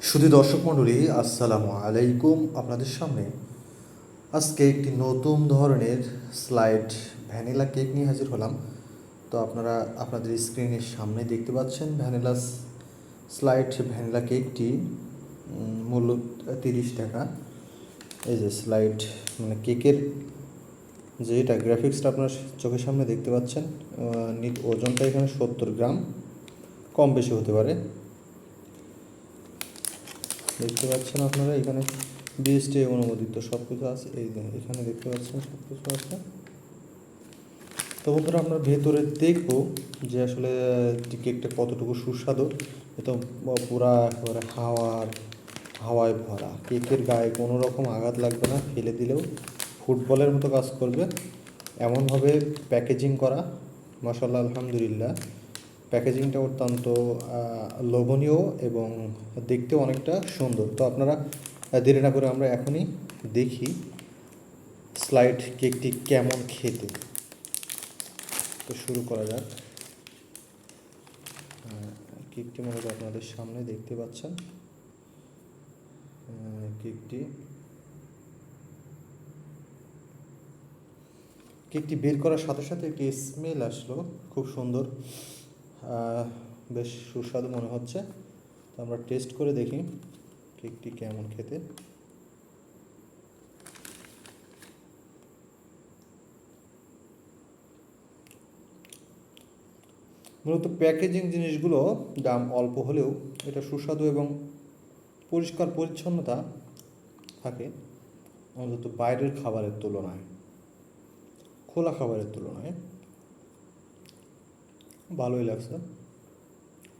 শুধু দর্শক মণ্ডলী, আসসালামু আলাইকুম। আপনাদের সামনে আজকে একটি নতুন ধরনের স্লাইড ভ্যানিলা কেক নিয়ে হাজির হলাম। তো আপনারা আপনাদের স্ক্রিনের সামনে দেখতে পাচ্ছেন ভ্যানিলা স্লাইড ভ্যানিলা কেকটি মূল্য 30 টাকা। এই যে স্লাইড মানে কেকের যেটা গ্রাফিক্সটা আপনার চোখের সামনে দেখতে পাচ্ছেন, ওজনটা এখানে 70 গ্রাম, কম বেশি হতে পারে। দেখতে পাচ্ছেন আপনারা এখানে বিএসটি অনুমোদিত সব কিছু আছে। এই যে এখানে দেখতে পাচ্ছেন সব কিছু আছে। তো বন্ধুরা, আমরা ভেতরে দেখবো যে আসলে কেকটা কতটুকু সুস্বাদু। এটা পুরা একেবারে হাওয়ায় ভরা, কেকের গায়ে কোনো রকম আঘাত লাগবে না, ফেলে দিলেও ফুটবলের মতো কাজ করবে এমনভাবে প্যাকেজিং করা। মাশাআল্লাহ, আলহামদুলিল্লাহ, প্যাকেজিংটা অত্যন্ত লোভনীয় এবং দেখতেও অনেকটা সুন্দর। তো আপনারা দেরি না করে আমরা এখনই দেখি স্লাইড কেকটি কেমন খেতে। তো শুরু করা যাক। কেকটি মূলত আপনাদের সামনে দেখতে পাচ্ছেন। কেকটি বের করার সাথে সাথে একটি স্মেল আসলো, খুব সুন্দর, বেশ সুস্বাদু মনে হচ্ছে। তো আমরা টেস্ট করে দেখি কেকটি কেমন খেতে। মূলত প্যাকেজিং জিনিসগুলো দাম অল্প হলেও এটা সুস্বাদু এবং পরিষ্কার পরিচ্ছন্নতা থাকে, অন্তত বাইরের খাবারের তুলনায়, খোলা খাবারের তুলনায় ভালোই লাগছে।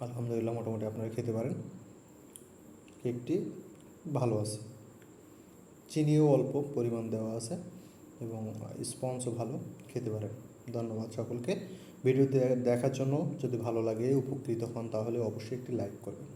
আলহামদুলিল্লাহ, মোটামুটি আপনারা খেতে পারেন। কেকটি ভালো আছে, চিনিও অল্প পরিমাণ দেওয়া আছে এবং স্পঞ্জও ভালো, খেতে পারেন। ধন্যবাদ সকলকে ভিডিওতে দেখার জন্য। যদি ভালো লাগে, উপকৃত হন, তাহলে অবশ্যই একটি লাইক করবেন।